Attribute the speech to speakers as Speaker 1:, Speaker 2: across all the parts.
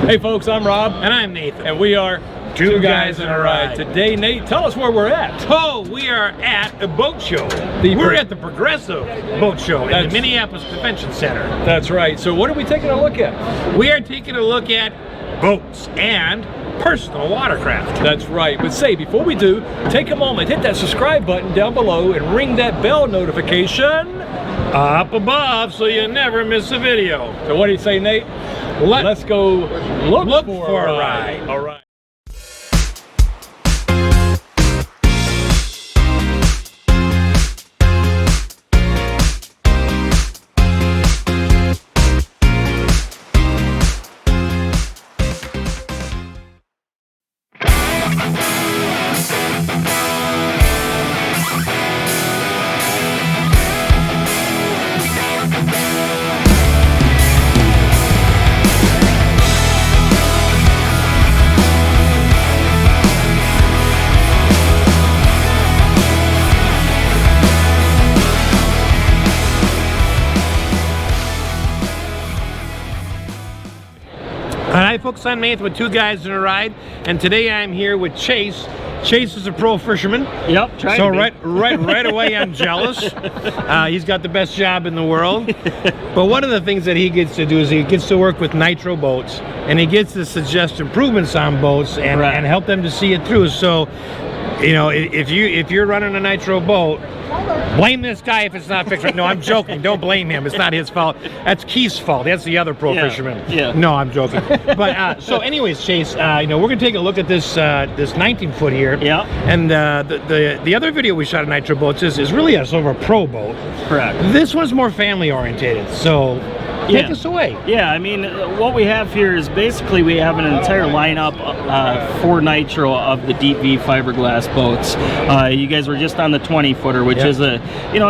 Speaker 1: Hey folks, I'm Rob.
Speaker 2: And I'm Nathan.
Speaker 1: And we are Two Guys in a Ride. Today, Nate, tell us where we're at.
Speaker 2: Oh, we are at a boat show. We're at the Progressive Boat Show in the Minneapolis Convention Center.
Speaker 1: That's right. So what are we taking a look at?
Speaker 2: We are taking a look at boats and personal watercraft.
Speaker 1: That's right. But say, before we do, take a moment, hit that subscribe button down below and ring that bell notification
Speaker 2: up above so you never miss a video.
Speaker 1: So what do you say, Nate? Let's go look for a ride.
Speaker 2: All right. Hi folks, I'm Nathan with Two Guys in a Ride, and today I'm here with Chase. Chase is a pro fisherman.
Speaker 3: Yep,
Speaker 2: so right away I'm jealous. He's got the best job in the world. But one of the things that he gets to do is he gets to work with Nitro boats, and he gets to suggest improvements on boats and help them to see it through. So, you know, if you're running a Nitro boat, blame this guy if it's not fixed right. No, I'm joking. Don't blame him. It's not his fault. That's Keith's fault. That's the other pro fisherman.
Speaker 3: Yeah.
Speaker 2: No, I'm joking. But so, anyways, Chase, you know, we're gonna take a look at this this 19-foot here.
Speaker 3: Yeah.
Speaker 2: And the other video we shot of Nitro boats is really a sort of a pro boat.
Speaker 3: Correct.
Speaker 2: This one's more family orientated. So. Take us away.
Speaker 3: Yeah, I mean, what we have here is basically we have an entire lineup for Nitro of the deep V fiberglass boats. You guys were just on the 20-footer, which is a, you know,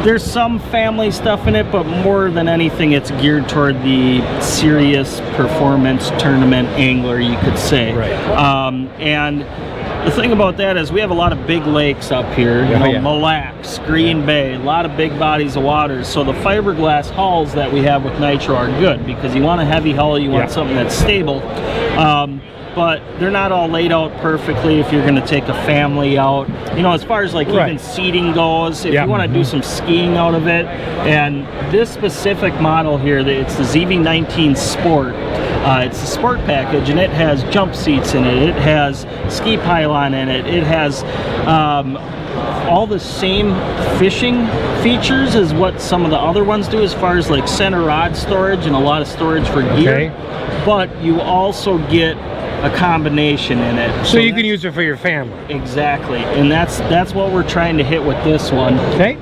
Speaker 3: there's some family stuff in it, but more than anything, it's geared toward the serious performance tournament angler, you could say.
Speaker 2: Right.
Speaker 3: And the thing about that is we have a lot of big lakes up here, you know, Mille Lacs, Green Bay, a lot of big bodies of water. So the fiberglass hulls that we have with Nitro are good because you want a heavy hull, you want something that's stable. But they're not all laid out perfectly if you're going to take a family out. You know, as far as like even seating goes, if you want to do some skiing out of it. And this specific model here, it's the ZV19 Sport. It's a sport package, and it has jump seats in it. It has ski pylon in it. It has all the same fishing features as what some of the other ones do, as far as like center rod storage and a lot of storage for gear. But you also get a combination in it,
Speaker 2: so you can use it for your family.
Speaker 3: Exactly, and that's what we're trying to hit with this one.
Speaker 2: Okay.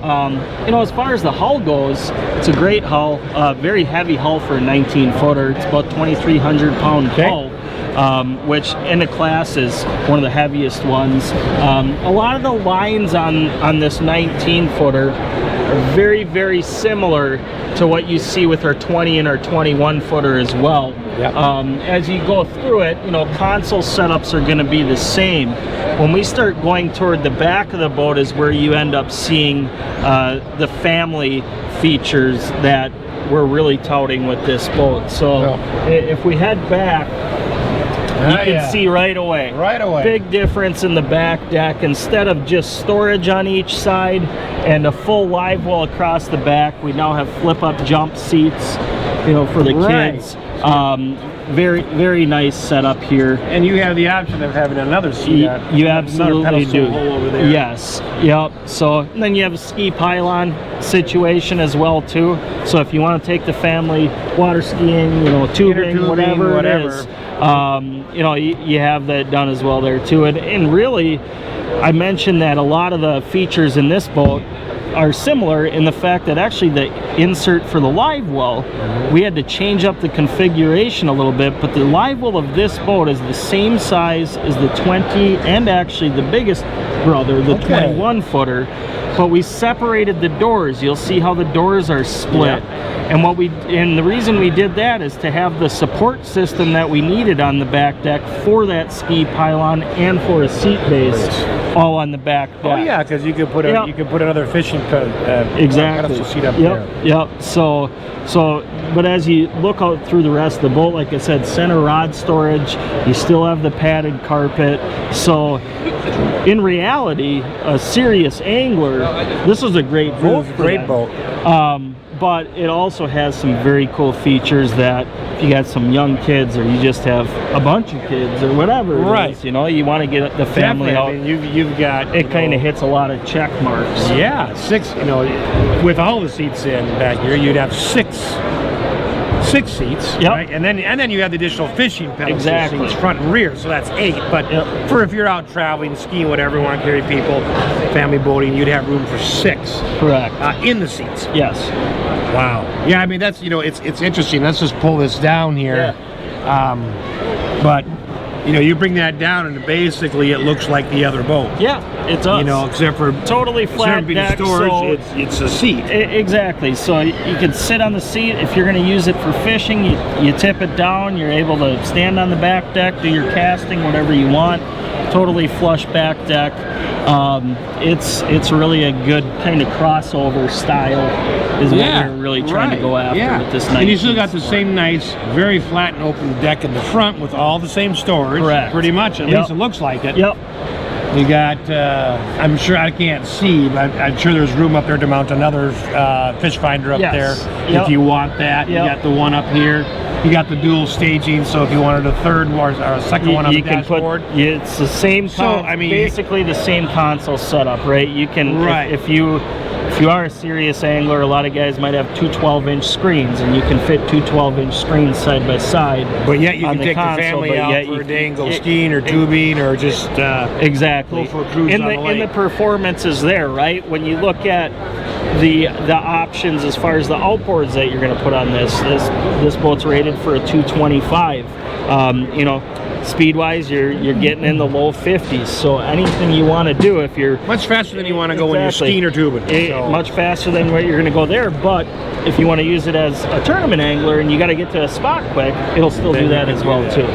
Speaker 3: You know, as far as the hull goes, it's a great hull, very heavy hull for a 19-footer. It's about 2,300 pound hull, which in the class is one of the heaviest ones. A lot of the lines on this 19-footer are very, very similar to what you see with our 20 and our 21-footer as well. As you go through it, you know, console setups are going to be the same. When we start going toward the back of the boat is where you end up seeing the family features that we're really touting with this boat. So if we head back, you can see right away. Big difference in the back deck. Instead of just storage on each side and a full live well across the back, we now have flip-up jump seats, you know, for the kids. Very, very nice setup here.
Speaker 2: And you have the option of having another seat.
Speaker 3: You absolutely do.
Speaker 2: Over there.
Speaker 3: Yes. Yep. So and then you have a ski pylon situation as well too. So if you want to take the family water skiing, you know, tubing, whatever it is, you know, you have that done as well there too. And really, I mentioned that a lot of the features in this boat are similar in the fact that actually the insert for the live well, we had to change up the configuration a little bit, but the live well of this boat is the same size as the 20 and actually the biggest brother, the 21-footer, but we separated the doors. You'll see how the doors are split. And the reason we did that is to have the support system that we needed on the back deck for that ski pylon and for a seat base all on the back deck.
Speaker 2: Oh yeah, because you could put you could put another fishing
Speaker 3: Exactly.
Speaker 2: pedestal seat up
Speaker 3: Yep.
Speaker 2: there.
Speaker 3: Yep. So, but as you look out through the rest of the boat, like I said, center rod storage. You still have the padded carpet. So, in reality, a serious angler, this is a great boat.
Speaker 2: Great boat.
Speaker 3: But it also has some very cool features that if you got some young kids or you just have a bunch of kids or whatever it is, you know, you want to get the family out.
Speaker 2: I mean, you've got,
Speaker 3: it kind of hits a lot of check marks.
Speaker 2: Yeah, 6, you know, with all the seats in back here, you'd have six seats,
Speaker 3: Yep.
Speaker 2: right? And then you have the additional fishing pedal
Speaker 3: Exactly.
Speaker 2: seats, front and rear, so that's 8. But for if you're out traveling, skiing, whatever, you want to carry people, family boating, you'd have room for 6.
Speaker 3: Correct.
Speaker 2: In the seats.
Speaker 3: Yes.
Speaker 2: Wow. Yeah, I mean, that's, you know, it's interesting. Let's just pull this down here. But you know, you bring that down and basically it looks like the other boat.
Speaker 3: Yeah, it does.
Speaker 2: You know, except for
Speaker 3: totally flat deck,
Speaker 2: storage,
Speaker 3: so
Speaker 2: it's a seat.
Speaker 3: Exactly. So you can sit on the seat. If you're going to use it for fishing, you tip it down. You're able to stand on the back deck, do your casting, whatever you want. Totally flush back deck. It's really a good kind of crossover style is what we're really trying to go after with this 19
Speaker 2: And you still got the
Speaker 3: Sport.
Speaker 2: same nice, very flat and open deck in the front with all the same storage.
Speaker 3: Correct.
Speaker 2: Pretty much, at least it looks like it.
Speaker 3: Yep.
Speaker 2: You got, I'm sure I can't see, but I'm sure there's room up there to mount another fish finder up there if you want that. You got the one up here. You got the dual staging, so if you wanted a third or a second one on the dashboard.
Speaker 3: It's the same,
Speaker 2: I mean,
Speaker 3: basically the same console setup, right? You can, if you are a serious angler, a lot of guys might have 2 12-inch screens, and you can fit 2 12-inch screens side by side.
Speaker 2: But yet you can take
Speaker 3: console,
Speaker 2: the family out for a day and go skiing or tubing or just
Speaker 3: exactly.
Speaker 2: go for a cruise on the lake.
Speaker 3: And the performance is there, right? When you look at the options as far as the outboards that you're going to put on this boat's rated for a 225. You know, speed-wise, you're getting in the low 50s. So anything you want to do, if you're
Speaker 2: much faster than you want to go when you're skiing or tubing,
Speaker 3: much faster than what you're going to go there. But if you want to use it as a tournament angler and you got to get to a spot quick, it'll still do that as well too.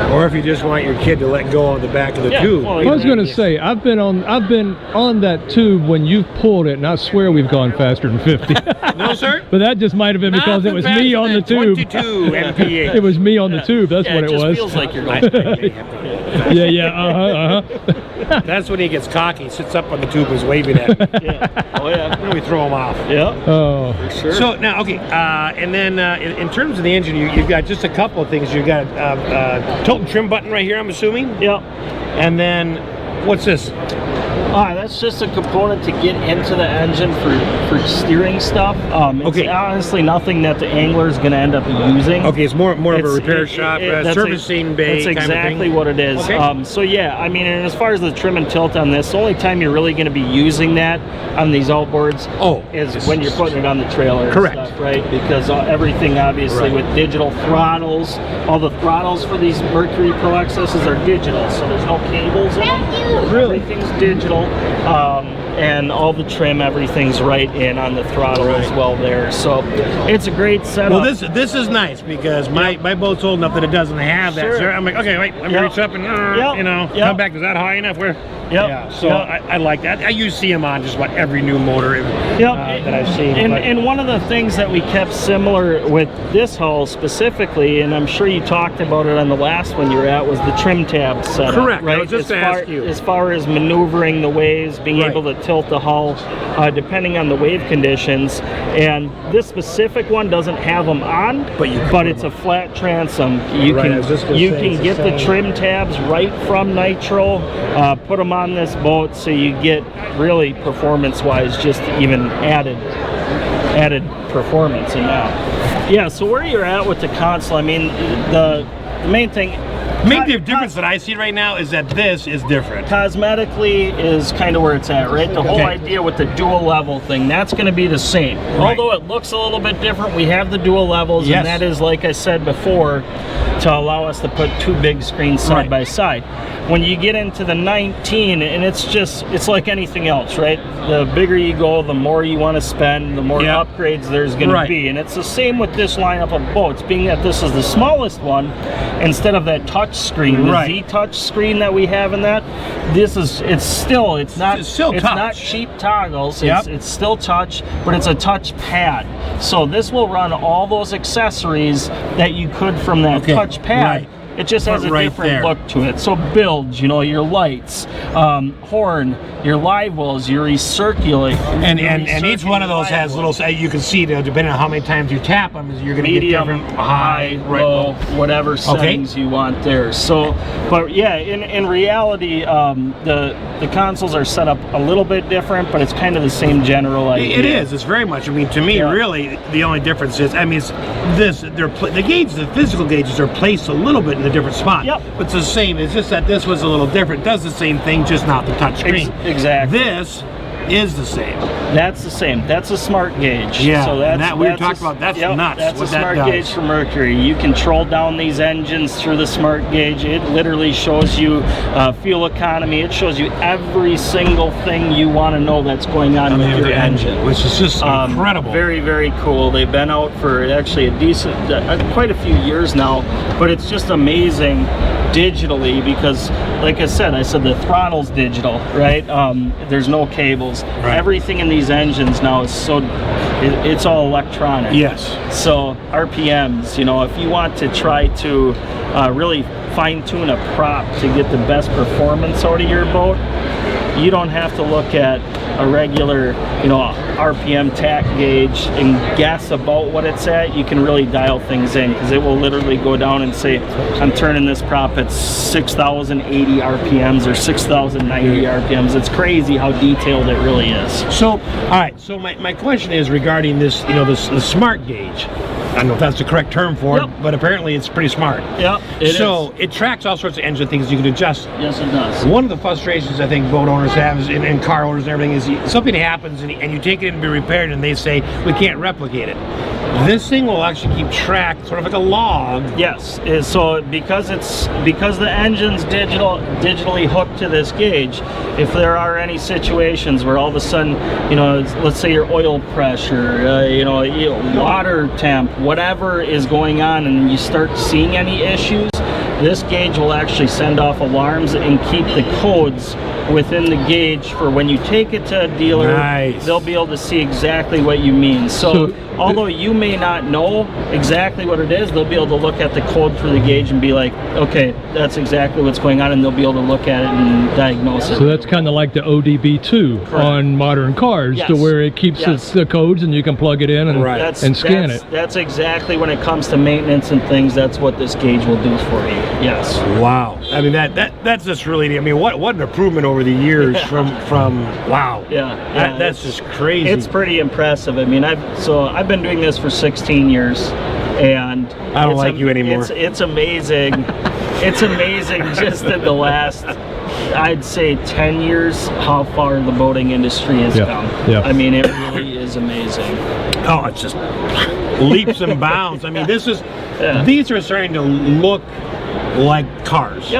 Speaker 2: Or if you just want your kid to let go on the back of the tube.
Speaker 1: Well, I was going to say, I've been on that tube when you've pulled it, and I swear we've gone faster than 50.
Speaker 2: No, sir.
Speaker 1: But that just might have been because it was me on the tube.
Speaker 2: 22 MPH.
Speaker 1: It was me on the tube. That's what it was.
Speaker 3: It feels like you're going.
Speaker 2: That's when he gets cocky. He sits up on the tube and is waving at me. Then we throw him off.
Speaker 1: Oh,
Speaker 3: for sure.
Speaker 2: So now, okay, and then in terms of the engine, you've got just a couple of things. You've got tilt and trim button right here, I'm assuming.
Speaker 3: Yep.
Speaker 2: And then, what's this?
Speaker 3: That's just a component to get into the engine for steering stuff. It's honestly nothing that the angler is going to end up using.
Speaker 2: Okay, it's more of a repair shop, servicing bay
Speaker 3: That's
Speaker 2: kind
Speaker 3: exactly
Speaker 2: of thing.
Speaker 3: what it is.
Speaker 2: Okay.
Speaker 3: So yeah, I mean, and as far as the trim and tilt on this, the only time you're really going to be using that on these outboards is when you're putting it on the trailer.
Speaker 2: Correct.
Speaker 3: And stuff, right? Because everything, obviously, with digital throttles, all the throttles for these Mercury Pro XSs are digital, so there's no cables in them.
Speaker 2: Really?
Speaker 3: Everything's digital. And all the trim, everything's right in on the throttle as well there. So it's a great setup.
Speaker 2: Well, this is nice because my boat's old enough that it doesn't have that. So I'm like, okay, wait, let me reach up and you know, come back. Is that high enough? I like that. I use see them on just about every new motor that I've seen.
Speaker 3: And one of the things that we kept similar with this hull specifically, and I'm sure you talked about it on the last one you were at, was the trim tab setup.
Speaker 2: Correct.
Speaker 3: Right?
Speaker 2: I was just to ask you.
Speaker 3: As far as maneuvering the waves, being able to tilt the hull depending on the wave conditions. And this specific one doesn't have them on, but it's a flat transom. You can get the trim tabs right from Nitro, put them on this boat, so you get really performance-wise just even added performance in that. Yeah, so where you're at with the console, I mean, the main thing.
Speaker 2: The main difference that I see right now is that this is different.
Speaker 3: Cosmetically is kind of where it's at, right? The whole idea with the dual level thing, that's going to be the same. Although it looks a little bit different, we have the dual levels, and that is, like I said before, to allow us to put 2 big screens side by side. When you get into the 19, and it's like anything else, right? The bigger you go, the more you want to spend, the more upgrades there's going to be. And it's the same with this lineup of boats. Being that this is the smallest one, instead of that touch touch screen. The Z touch screen that we have in that, it's not cheap toggles. It's still touch, but it's a touch pad. So this will run all those accessories that you could from that touch pad. It just has a different look to it. So bilge, you know, your lights, horn, your live wells, your recirculate.
Speaker 2: And each one of those has little, you can see, depending on how many times you tap them, you're going to get different high,
Speaker 3: low, whatever settings you want there. So, but yeah, in reality, the consoles are set up a little bit different, but it's kind of the same general idea.
Speaker 2: It is. It's very much. I mean, to me, really, the only difference is, I mean, it's the gauges, the physical gauges are placed a little bit in a different spot. But it's the same. It's just that this was a little different. It does the same thing, just not the touch screen.
Speaker 3: Exactly.
Speaker 2: This is the same.
Speaker 3: That's the same. That's a smart gauge.
Speaker 2: Yeah,
Speaker 3: so that's
Speaker 2: we were talking about. That's nuts.
Speaker 3: That's a smart gauge for Mercury. You control down these engines through the smart gauge. It literally shows you fuel economy. It shows you every single thing you want to know that's going on with your engine,
Speaker 2: which is just incredible.
Speaker 3: Very, very cool. They've been out for actually a decent, quite a few years now, but it's just amazing digitally because, like I said the throttle's digital, right? There's no cables. Everything in these engines now is it's all electronic.
Speaker 2: Yes.
Speaker 3: So RPMs, you know, if you want to try to really fine-tune a prop to get the best performance out of your boat, you don't have to look at a regular, you know, RPM tack gauge and guess about what it's at. You can really dial things in because it will literally go down and say, I'm turning this prop at 6,080 RPMs or 6,090 RPMs. It's crazy how detailed it really is.
Speaker 2: So, all right. So my question is regarding this, you know, the smart gauge. I don't know if that's the correct term for it, but apparently it's pretty smart. It tracks all sorts of engine things you can adjust.
Speaker 3: Yes, it does.
Speaker 2: One of the frustrations I think boat owners have is, and car owners and everything is something happens and you take it in to be repaired and they say, we can't replicate it. This thing will actually keep track, sort of like a log.
Speaker 3: Yes, so because the engine's digitally hooked to this gauge, if there are any situations where all of a sudden, you know, let's say your oil pressure, you know, water temp, whatever is going on, and you start seeing any issues, this gauge will actually send off alarms and keep the codes within the gauge for when you take it to a dealer. They'll be able to see exactly what you mean. So although you may not know exactly what it is, they'll be able to look at the code for the gauge and be like, okay, that's exactly what's going on, and they'll be able to look at it and diagnose it.
Speaker 1: So that's kind of like the ODB2 on modern cars, to where it keeps the codes and you can plug it in and scan it.
Speaker 3: That's exactly when it comes to maintenance and things, that's what this gauge will do for you. Yes.
Speaker 2: Wow. I mean, that's just really, I mean, what an improvement over the years from wow. That's just crazy.
Speaker 3: It's pretty impressive. I mean, I've been doing this for 16 years, and
Speaker 2: I don't like you anymore.
Speaker 3: It's amazing. It's amazing just in the last, I'd say, 10 years how far the boating industry has come. I mean, it really is amazing.
Speaker 2: Oh, it's just leaps and bounds. I mean, these are starting to look like cars.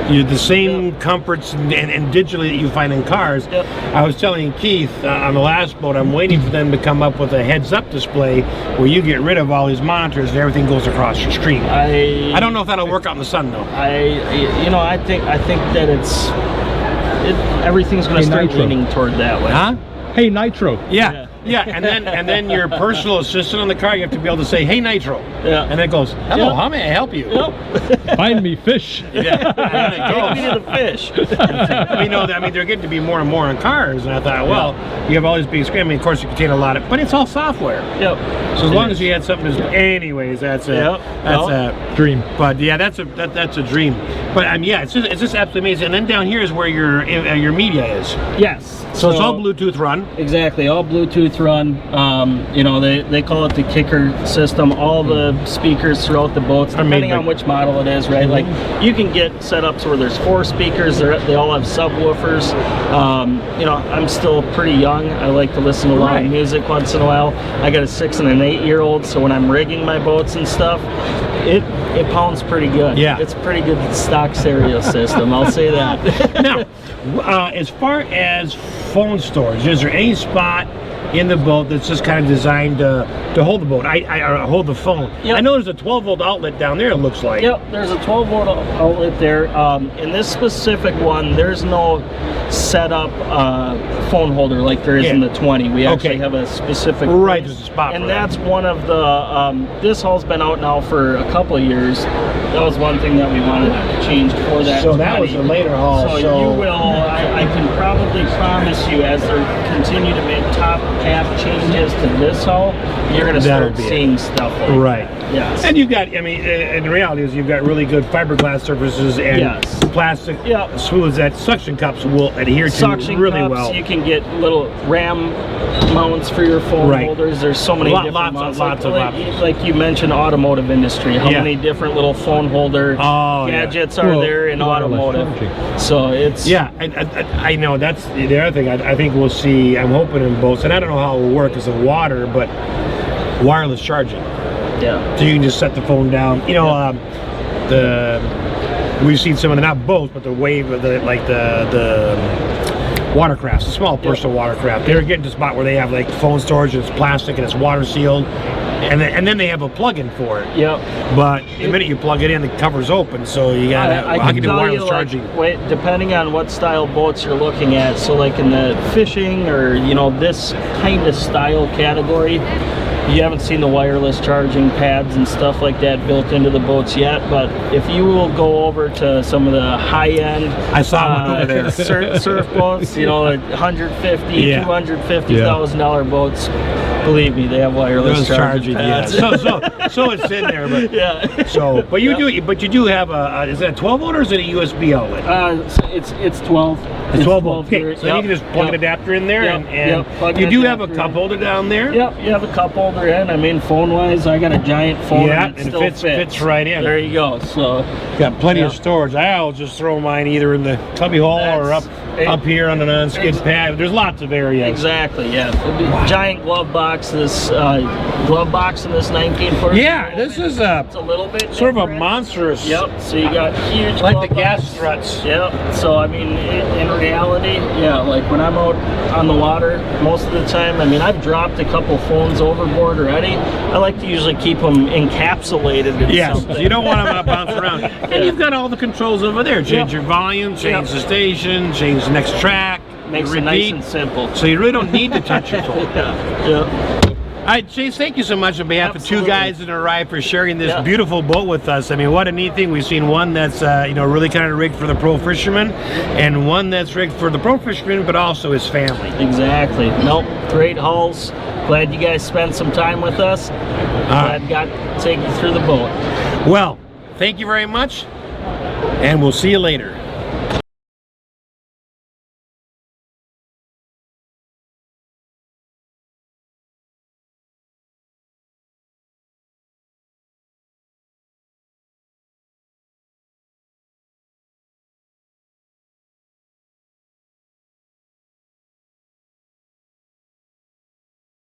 Speaker 2: The same comforts and digitally that you find in cars. I was telling Keith on the last boat, I'm waiting for them to come up with a heads-up display where you get rid of all these monitors and everything goes across your screen. I don't know if that'll work out in the sun though.
Speaker 3: I think that everything's going to start leaning toward that way.
Speaker 2: Huh?
Speaker 1: Hey, Nitro.
Speaker 2: Yeah, and then your personal assistant on the car, you have to be able to say, "Hey, Nitro," and it goes, "Hello, how may I help you?"
Speaker 1: Find me fish.
Speaker 3: Take me to the fish.
Speaker 2: We know that. I mean, they're getting to be more and more in cars, and I thought, well, you have all these big screens. I mean, of course, you contain a lot of, but it's all software. So as long as you had something to, anyways, that's a
Speaker 1: dream.
Speaker 2: But yeah, that's a dream. But yeah, it's just absolutely amazing. And then down here is where your media is.
Speaker 3: Yes.
Speaker 2: So it's all Bluetooth run.
Speaker 3: Exactly, all Bluetooth run. You know, they call it the kicker system. All the speakers throughout the boats, depending on which model it is, right? Like, you can get setups where there's 4 speakers. They all have subwoofers. You know, I'm still pretty young. I like to listen to a lot of music once in a while. I got a 6- and an 8-year-old, so when I'm rigging my boats and stuff, it pounds pretty good. It's a pretty good stock stereo system, I'll say that.
Speaker 2: Now, as far as phone storage? Is there any spot in the boat that's just kind of designed to hold the boat, or hold the phone?
Speaker 3: Yep.
Speaker 2: I know there's a 12-volt outlet down there, it looks like.
Speaker 3: Yep, there's a 12-volt outlet there. In this specific one, there's no setup phone holder like there is in the 20. We actually have a specific
Speaker 2: right,
Speaker 3: place.
Speaker 2: there's a spot
Speaker 3: and
Speaker 2: for
Speaker 3: that's
Speaker 2: that.
Speaker 3: one of the this hull's been out now for a couple of years. That was one thing that we wanted to change for that.
Speaker 2: So that was a later haul.
Speaker 3: So you will, I can probably promise you, as they continue to make top cap changes to this hull, you're going to start seeing stuff like
Speaker 2: right.
Speaker 3: that. Yes.
Speaker 2: And you've got, I mean, in reality is you've got really good fiberglass surfaces and plastic smooths that suction cups will adhere to really well.
Speaker 3: You can get little ram mounts for your phone holders. There's so many different mounts.
Speaker 2: Lots of options.
Speaker 3: Like you mentioned, automotive industry. How many different little phone holder gadgets are there in automotive? So it's
Speaker 2: I know that's the other thing. I think we'll see. I'm hoping in boats, and I don't know how it will work as in water, but wireless charging.
Speaker 3: Yeah.
Speaker 2: So you can just set the phone down. You know, we've seen some of the, not boats, but the wave of the watercrafts, the small personal watercraft. They're getting to a spot where they have like phone storage and it's plastic and it's water sealed, and then they have a plug-in for it.
Speaker 3: Yep.
Speaker 2: But the minute you plug it in, the cover's open, so you gotta
Speaker 3: I can do wireless charging. Depending on what style boats you're looking at. So like in the fishing or this kind of style category, you haven't seen the wireless charging pads and stuff like that built into the boats yet, but if you will go over to some of the high-end,
Speaker 2: I saw one over there,
Speaker 3: surf boats, like $150,000, $250,000 boats, believe me, they have wireless charging pads.
Speaker 2: So it's in there, but but you do have is that a 12-volt or is it a USB outlet?
Speaker 3: It's 12.
Speaker 2: It's 12-volt. Okay, so you can just plug an adapter in there, and you do have a cup holder down there.
Speaker 3: Yep, you have a cup holder in. I mean, phone-wise, I got a giant phone, and it still
Speaker 2: fits right in.
Speaker 3: There you go. So
Speaker 2: got plenty of storage. I'll just throw mine either in the cubby hole or up here on the non-skid pad. There's lots of areas.
Speaker 3: Exactly. Yeah. Giant glove box. This glove box in this 19-footer.
Speaker 2: Yeah, this is
Speaker 3: it's a little bit
Speaker 2: sort
Speaker 3: different.
Speaker 2: of a monstrous.
Speaker 3: Yep. So you got huge
Speaker 2: like the gas
Speaker 3: box.
Speaker 2: struts.
Speaker 3: Yep. So I mean, in reality, like when I'm out on the water, most of the time, I mean, I've dropped a couple phones overboard already. I like to usually keep them encapsulated in something.
Speaker 2: You don't want them to bounce around. And you've got all the controls over there. Change your volume, change the station, change the next track.
Speaker 3: Makes it nice and simple.
Speaker 2: So you really don't need to touch your phone. All right, Chase, thank you so much on behalf of Two Guys in a Ride for sharing this beautiful boat with us. I mean, what a neat thing. We've seen one that's really kind of rigged for the pro fisherman, and one that's rigged for the pro fisherman, but also his family.
Speaker 3: Exactly. Nope, great hulls. Glad you guys spent some time with us. Glad got to take you through the boat.
Speaker 2: Well, thank you very much, and we'll see you later.